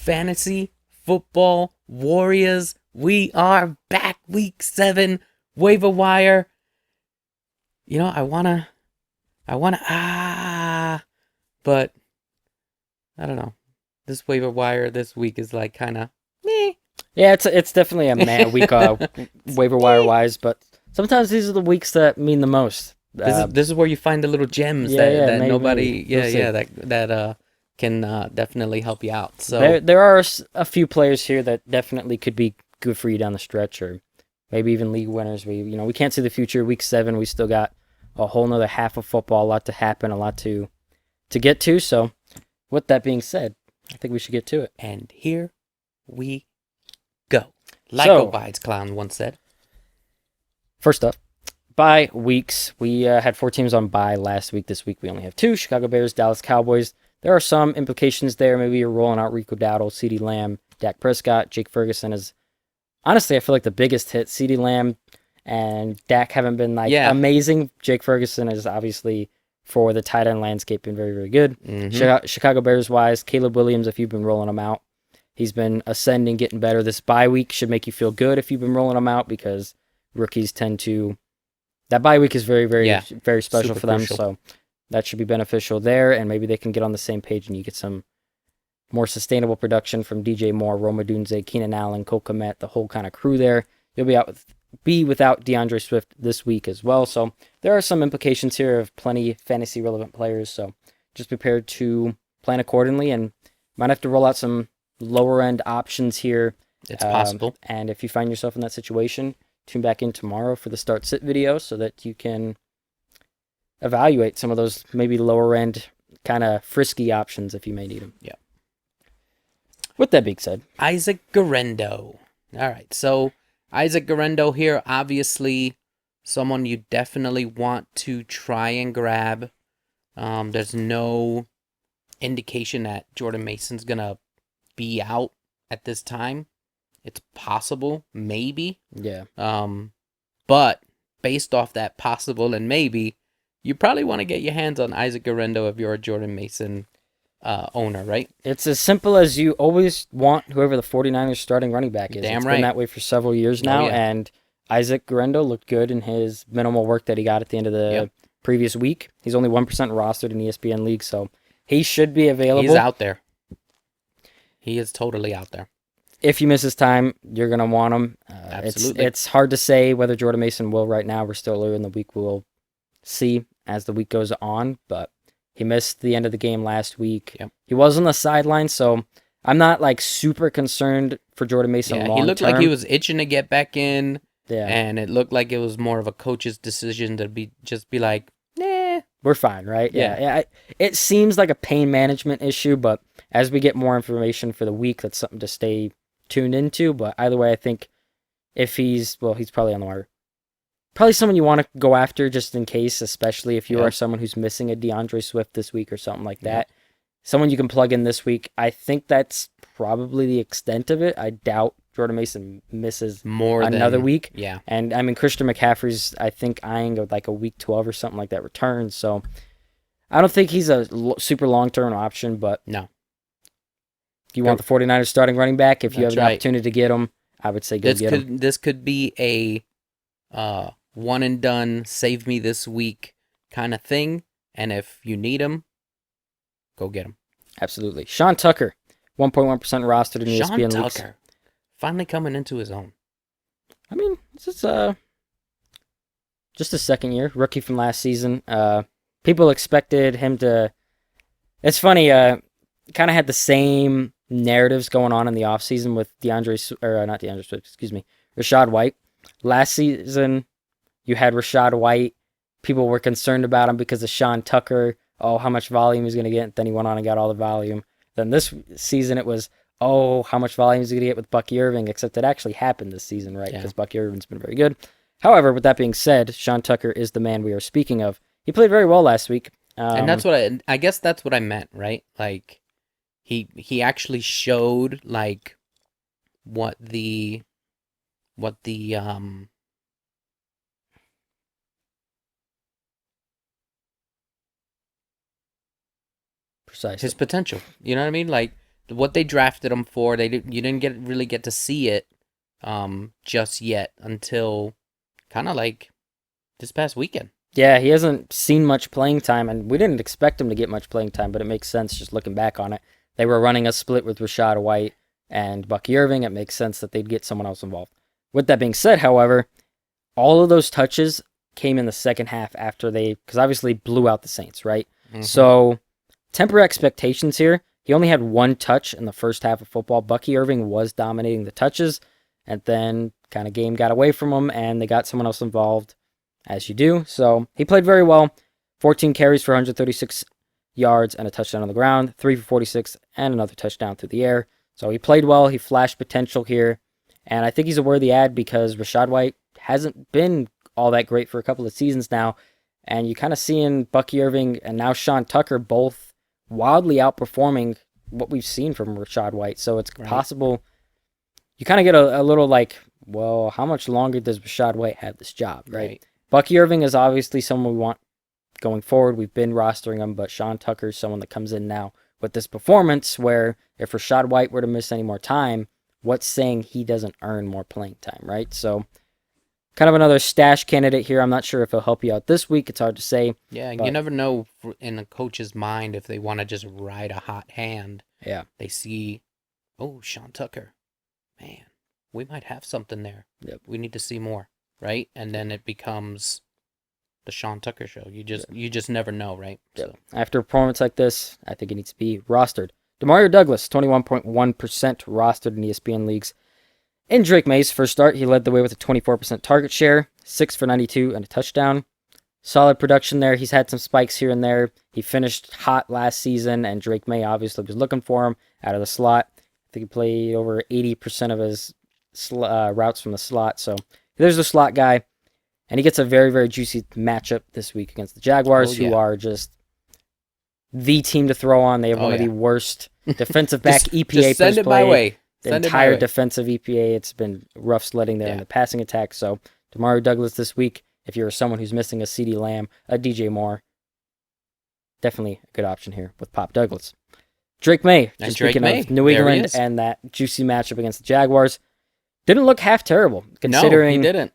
Fantasy Football Warriors. We are back, week 7, waiver wire. I wanna, but I don't know. This waiver wire this week is like kind of meh. Yeah, it's definitely a meh week waiver wire wise, but sometimes these are the weeks that mean the most. This is where you find the little gems Yeah, that maybe. nobody, We'll see. that can definitely help you out. So There are a few players here that definitely could be good for you down the stretch, or maybe even league winners. We can't see the future. Week 7, we still got a whole nother half of football, a lot to happen, a lot to get to. So, with that being said, I think we should get to it. And here we go. Like So, Ovide's clown once said. First up, bye weeks. We had 4 teams on bye last week. This week we only have 2: Chicago Bears, Dallas Cowboys. There are some implications there. Maybe you're rolling out Rico Dowdle, CeeDee Lamb, Dak Prescott. Jake Ferguson is honestly, I feel like the biggest hit. CeeDee Lamb and Dak haven't been amazing. Jake Ferguson is obviously, for the tight end landscape, been very, very good. Mm-hmm. Chicago Bears wise, Caleb Williams, if you've been rolling him out, he's been ascending, getting better. This bye week should make you feel good if you've been rolling him out, because rookies tend to. That bye week is very, very, very special for them. Crucial. So that should be beneficial there, and maybe they can get on the same page and you get some more sustainable production from DJ Moore, Rome Odunze, Keenan Allen, Cole Kmet, the whole kind of crew there. You'll be without DeAndre Swift this week as well. So there are some implications here of plenty fantasy relevant players. So just prepared to plan accordingly, and might have to roll out some lower end options here. It's possible. And if you find yourself in that situation, tune back in tomorrow for the start sit video so that you can evaluate some of those maybe lower end kind of frisky options if you may need them. Yeah. With that being said, Isaac Garendo. All right, so Isaac Garendo here, obviously someone you definitely want to try and grab. There's no indication that Jordan Mason's going to be out at this time. It's possible, maybe. Yeah. But based off that possible and maybe, you probably want to get your hands on Isaac Garendo if you're a Jordan Mason owner, right? It's as simple as you always want whoever the 49ers starting running back is. It's been that way for several years now, and Isaac Garendo looked good in his minimal work that he got at the end of the previous week. He's only 1% rostered in ESPN League, so he should be available. He's out there. He is totally out there. If you miss his time, you're going to want him. Absolutely. It's hard to say whether Jordan Mason will right now. We're still early in the week. We'll see as the week goes on, but he missed the end of the game last week. Yep. He was on the sideline, so I'm not super concerned for Jordan Mason long term. He looked like he was itching to get back in. Yeah. And it looked like it was more of a coach's decision to be like, nah. We're fine, right? Yeah. It seems like a pain management issue, but as we get more information for the week, that's something to stay tuned into. But either way, I think if he's probably on the wire. Probably someone you want to go after just in case, especially if you are someone who's missing a DeAndre Swift this week or something like that. Someone you can plug in this week. I think that's probably the extent of it. I doubt Jordan Mason misses another week. Yeah. And I mean, Christian McCaffrey's, I think, eyeing a week 12 or something like that return. So I don't think he's a super long-term option, but no. You want the 49ers starting running back? If you have an opportunity to get him, I would say get him. This could be a one and done, save me this week kind of thing. And if you need him, go get him. Absolutely. Sean Tucker, 1.1% rostered in ESPN Sean leagues. Tucker, finally coming into his own. I mean, this is just his second year, rookie from last season. People expected him to. It's funny. Kind of had the same narratives going on in the offseason with Rachaad White. Last season, you had Rachaad White. People were concerned about him because of Sean Tucker. Oh, how much volume he's going to get. Then he went on and got all the volume. Then this season, it was, oh, how much volume is he going to get with Bucky Irving? Except it actually happened this season, right? Because Bucky Irving's been very good. However, with that being said, Sean Tucker is the man we are speaking of. He played very well last week. And that's what I guess that's what I meant, right? Like, he actually showed, like, what the Precisely. his potential. You know what I mean? Like, what they drafted him for. You didn't really get to see it just yet until kind of like this past weekend. Yeah, he hasn't seen much playing time, and we didn't expect him to get much playing time, but it makes sense just looking back on it. They were running a split with Rashad White and Bucky Irving. It makes sense that they'd get someone else involved. With that being said, however, all of those touches came in the second half after because obviously blew out the Saints, right? Mm-hmm. So temper expectations here. He only had one touch in the first half of football. Bucky Irving was dominating the touches, and then kind of game got away from him, and they got someone else involved, as you do. So he played very well. 14 carries for 136 yards and a touchdown on the ground, 3 for 46, and another touchdown through the air. So he played well. He flashed potential here, and I think he's a worthy add because Rashad White hasn't been all that great for a couple of seasons now, and you kind of seeing Bucky Irving and now Sean Tucker both wildly outperforming what we've seen from Rashad White. So it's possible you kind of get a little like, well, how much longer does Rashad White have this job, right? Bucky Irving is obviously someone we want going forward. We've been rostering him, but Sean Tucker is someone that comes in now with this performance where if Rashad White were to miss any more time, what's saying he doesn't earn more playing time, right? So kind of another stash candidate here. I'm not sure if he'll help you out this week. It's hard to say. Yeah, you never know in a coach's mind if they want to just ride a hot hand. Yeah. They see, oh, Sean Tucker. Man, we might have something there. Yep. We need to see more, right? And then it becomes the Sean Tucker show. You just never know, right? Yep. So after a performance like this, I think it needs to be rostered. Demario Douglas, 21.1% rostered in ESPN leagues. In Drake May's first start, he led the way with a 24% target share, 6 for 92 and a touchdown. Solid production there. He's had some spikes here and there. He finished hot last season, and Drake May obviously was looking for him out of the slot. I think he played over 80% of his routes from the slot. So there's the slot guy. And he gets a very, very juicy matchup this week against the Jaguars, who are just the team to throw on. They have one of the worst defensive back EPA send it my way. The entire defensive EPA, it's been rough sledding there in the passing attack. So Demario Douglas this week, if you're someone who's missing a CeeDee Lamb, a DJ Moore, definitely a good option here with Pop Douglas. Drake May, just speaking of New England and that juicy matchup against the Jaguars, didn't look half terrible, considering he didn't.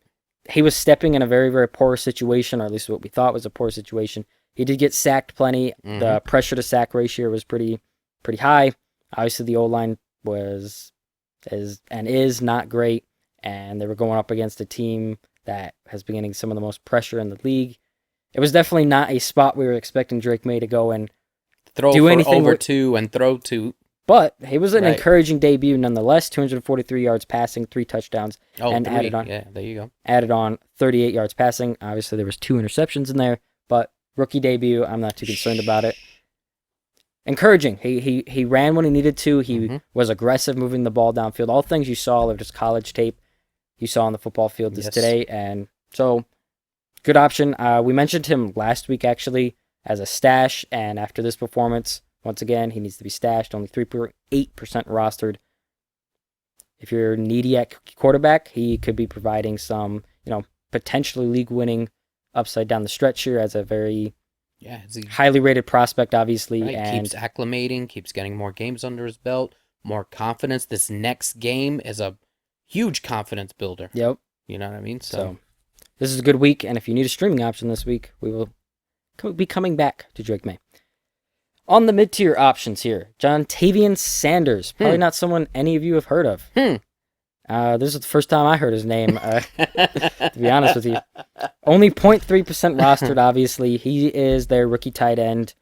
He was stepping in a very, very poor situation, or at least what we thought was a poor situation. He did get sacked plenty. Mm-hmm. The pressure to sack ratio was pretty high. Obviously, the O-line is not great, and they were going up against a team that has been getting some of the most pressure in the league. It was definitely not a spot we were expecting Drake May to go and throw do for anything over two and throw two. But it was an encouraging debut nonetheless. 243 yards passing, 3 touchdowns, added on. Yeah, there you go. Added on 38 yards passing. Obviously, there was 2 interceptions in there, but rookie debut, I'm not too concerned about it. Encouraging. He ran when he needed to. He was aggressive, moving the ball downfield. All things you saw of just college tape you saw on the football field today, and so good option. We mentioned him last week actually as a stash, and after this performance, once again, he needs to be stashed. Only 3.8% rostered. If you're needy at quarterback, he could be providing some, potentially league-winning upside down the stretch here as a very highly rated prospect, obviously. Right, and keeps acclimating, keeps getting more games under his belt, more confidence. This next game is a huge confidence builder. Yep. You know what I mean? So this is a good week, and if you need a streaming option this week, we will be coming back to Drake May. On the mid-tier options here, Jontavian Sanders. Probably not someone any of you have heard of. This is the first time I heard his name, to be honest with you. Only 0.3% rostered, obviously. He is their rookie tight end.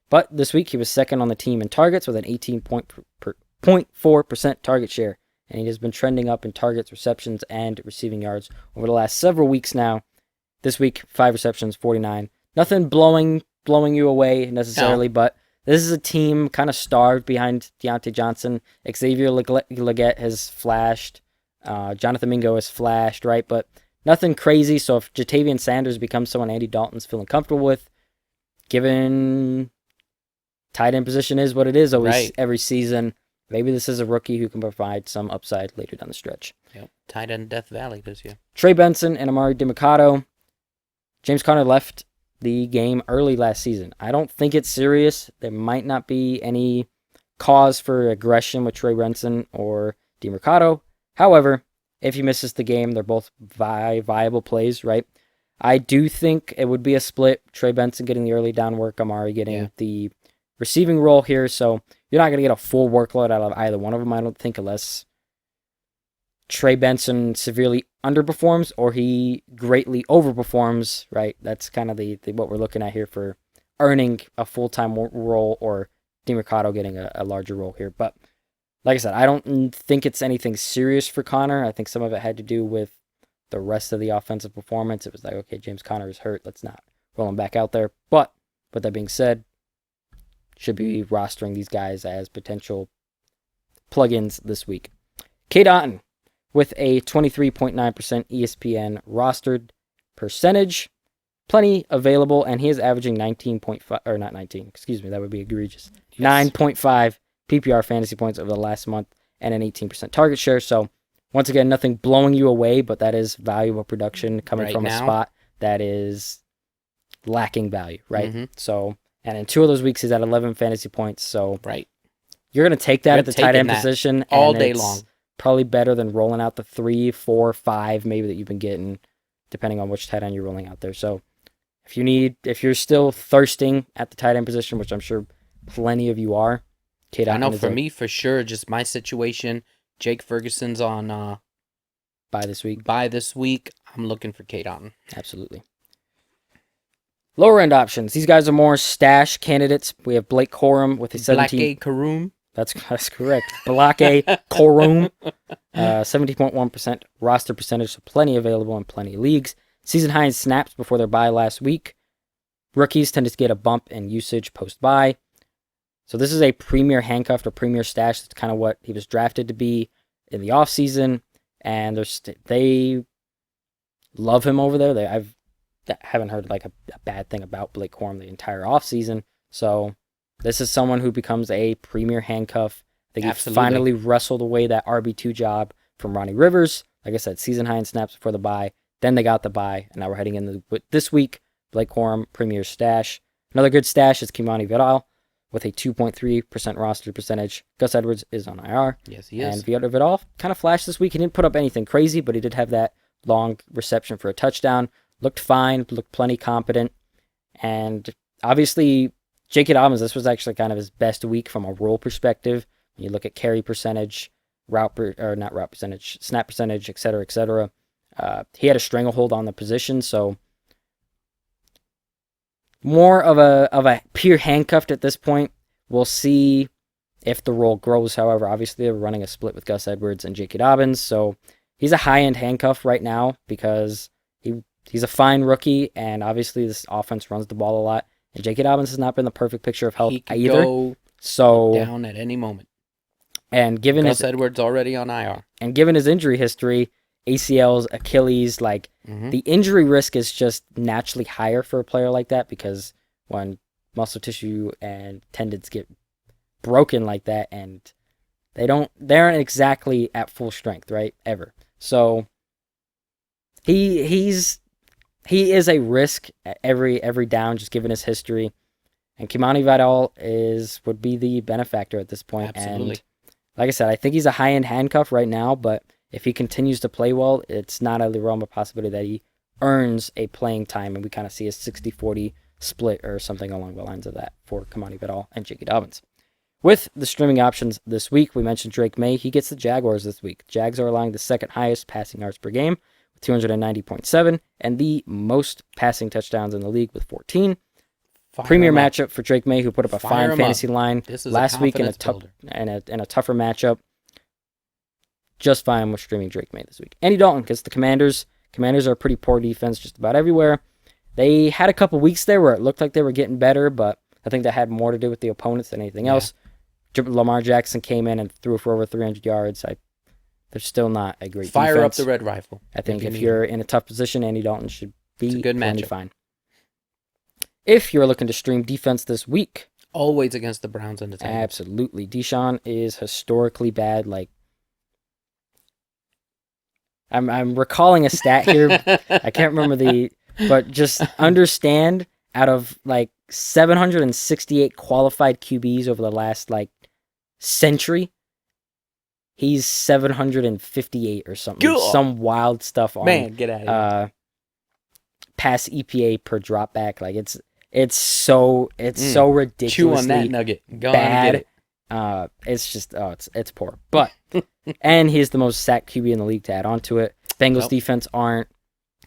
But this week, he was second on the team in targets with an 18.4% target share. And he has been trending up in targets, receptions, and receiving yards over the last several weeks now. This week, 5 receptions, 49. Nothing blowing you away necessarily, but this is a team kind of starved behind Deontay Johnson. Xavier Legette has flashed. Jonathan Mingo has flashed, right? But nothing crazy. So if Jatavian Sanders becomes someone Andy Dalton's feeling comfortable with, given tight end position is what it is always every season, maybe this is a rookie who can provide some upside later down the stretch. Yep. Tight end Death Valley this year. Trey Benson and Amari DiMercato. James Conner left the game early last season. I don't think it's serious. There might not be any cause for aggression with Trey Benson or DeMarcado. However, if he misses the game, they're both viable plays, right? I do think it would be a split. Trey Benson getting the early down work, Amari getting the receiving role here. So you're not going to get a full workload out of either one of them, I don't think, unless Trey Benson severely underperforms or he greatly overperforms, right? That's kind of the what we're looking at here for earning a full-time role, or DeMarcado getting a larger role here. But like I said, I don't think it's anything serious for Connor. I think some of it had to do with the rest of the offensive performance. It was like, okay, James Conner is hurt. Let's not roll him back out there. But with that being said, should be rostering these guys as potential plugins this week. Cade Otton with a 23.9% ESPN rostered percentage. Plenty available, and he is averaging 19.5, or not 19, excuse me, that would be egregious. Yes. 9.5 PPR fantasy points over the last month and an 18% target share. So once again, nothing blowing you away, but that is valuable production coming from a spot that is lacking value, right? Mm-hmm. So, and in 2 of those weeks, he's at 11 fantasy points. So you're going to take that at the tight end position all day long. Probably better than rolling out the 3, 4, 5 maybe that you've been getting, depending on which tight end you're rolling out there. So if you're still thirsting at the tight end position, which I'm sure plenty of you are, Cade Otton, I know for me, for sure, just my situation, Jake Ferguson's on bye this week. I'm looking for Cade Otton. Absolutely. Lower end options. These guys are more stash candidates. We have Blake Corum with a 17. Corum. That's correct. Blake Corum. 17.1% roster percentage, so plenty available in plenty of leagues. Season high in snaps before their bye last week. Rookies tend to get a bump in usage post-bye. So this is a premier handcuffed or premier stash. That's kind of what he was drafted to be in the offseason. And they love him over there. I haven't heard like a bad thing about Blake Corum the entire offseason. So this is someone who becomes a premier handcuff. I think he finally wrestled away that RB2 job from Ronnie Rivers. Like I said, season high in snaps before the bye. Then they got the bye, and now we're heading into this week. Blake Corum, premier stash. Another good stash is Kimani Vidal with a 2.3% roster percentage. Gus Edwards is on IR. Yes, he is. And Vidal kind of flashed this week. He didn't put up anything crazy, but he did have that long reception for a touchdown. Looked fine, looked plenty competent. And obviously, J.K. Dobbins, this was actually kind of his best week from a role perspective. When you look at carry percentage, snap percentage, et cetera, et cetera. He had a stranglehold on the position, so more of a pure handcuffed at this point. We'll see if the role grows. However, obviously they're running a split with Gus Edwards and J.K. Dobbins, so he's a high-end handcuff right now because he's a fine rookie, and obviously this offense runs the ball a lot. And J.K. Dobbins has not been the perfect picture of health either. Go down at any moment. And given Gus Edwards already on IR, and given his injury history, ACLs, Achilles, the injury risk is just naturally higher for a player like that, because when muscle tissue and tendons get broken like that, and they aren't exactly at full strength, right? Ever. So he is a risk at every down, just given his history. And Kimani Vidal would be the benefactor at this point. Absolutely. And like I said, I think he's a high-end handcuff right now, but if he continues to play well, it's not out of the realm of possibility that he earns a playing time, and we kind of see a 60-40 split or something along the lines of that for Kimani Vidal and J.K. Dobbins. With the streaming options this week, we mentioned Drake May. He gets the Jaguars this week. Jags are allowing the second highest passing yards per game with 290.7 and the most passing touchdowns in the league with 14. Premier matchup for Drake May, who put up a fine fantasy line last week in a tougher matchup. Just fine with streaming Drake May this week. Andy Dalton gets the Commanders. Commanders are a pretty poor defense just about everywhere. They had a couple weeks there where it looked like they were getting better, but I think that had more to do with the opponents than anything else. Lamar Jackson came in and threw for over 300 yards. They're still not a great defense. Fire up the red rifle. I think if you're in a tough position, Andy Dalton should be plenty fine. If you're looking to stream defense this week, always against the Browns and the Titans. Absolutely. Deshaun is historically bad. I'm recalling a stat here. I can't remember but just understand, out of 768 qualified QBs over the last century, he's 758 or something. Cool. Some wild stuff on Man, get out of here. pass EPA per drop back. Like it's so ridiculously Chew on that nugget. Go bad. on and get it. It's just it's poor. But and he's the most sacked QB in the league to add on to it. Bengals defense aren't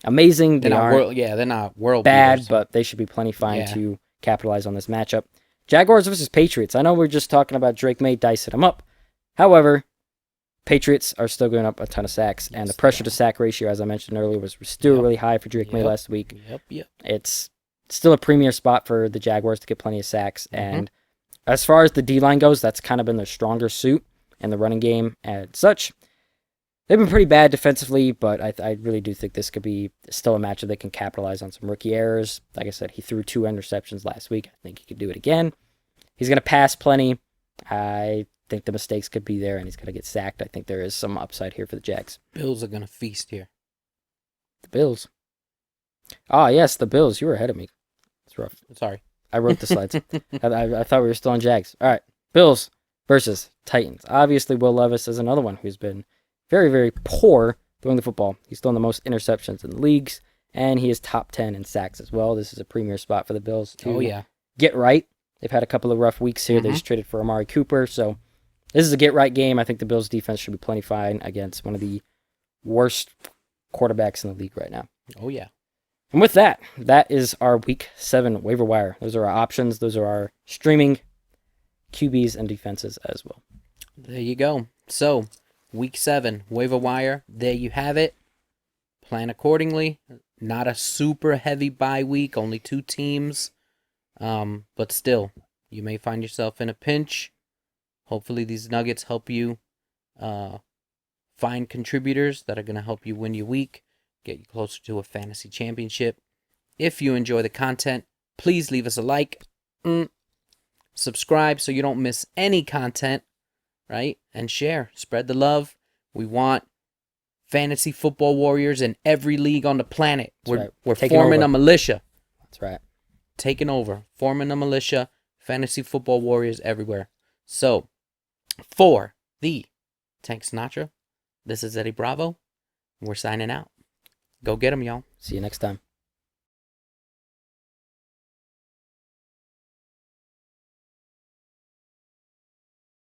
amazing. They're not world bad, beaters. but they should be plenty fine to capitalize on this matchup. Jaguars versus Patriots. I know we're just talking about Drake May dicing them up. However, Patriots are still going up a ton of sacks, and the pressure to sack ratio, as I mentioned earlier, was still really high for Drake May last week. Yep. It's still a premier spot for the Jaguars to get plenty of sacks. And as far as the D-line goes, that's kind of been their stronger suit in the running game and such. They've been pretty bad defensively, but I really do think this could be still a matchup that can capitalize on some rookie errors. Like I said, he threw 2 interceptions last week. I think he could do it again. He's going to pass plenty. I think the mistakes could be there, and he's going to get sacked. I think there is some upside here for the Jags. Bills are going to feast here. The Bills. Ah, yes, the Bills. You were ahead of me. It's rough. Sorry. I wrote the slides. I thought we were still on Jags. All right. Bills versus Titans. Obviously, Will Levis is another one who's been very, very poor throwing the football. He's thrown the most interceptions in the leagues, and he is top 10 in sacks as well. This is a premier spot for the Bills to get right. They've had a couple of rough weeks here. They just traded for Amari Cooper, so this is a get-right game. I think the Bills' defense should be plenty fine against one of the worst quarterbacks in the league right now. Oh, yeah. And with that, that is our Week 7 waiver wire. Those are our options. Those are our streaming QBs and defenses as well. There you go. So, Week 7 waiver wire. There you have it. Plan accordingly. Not a super heavy bye week. Only 2 teams. But still, you may find yourself in a pinch. Hopefully these nuggets help you find contributors that are going to help you win your week, get you closer to a fantasy championship. If you enjoy the content, please leave us a like, subscribe so you don't miss any content, right? And share, spread the love. We want fantasy football warriors in every league on the planet. We're forming a militia. That's right. Taking over, forming a militia, fantasy football warriors everywhere. So, for the Tank Sinatra, this is Eddie Bravo. We're signing out. Go get 'em, y'all. See you next time.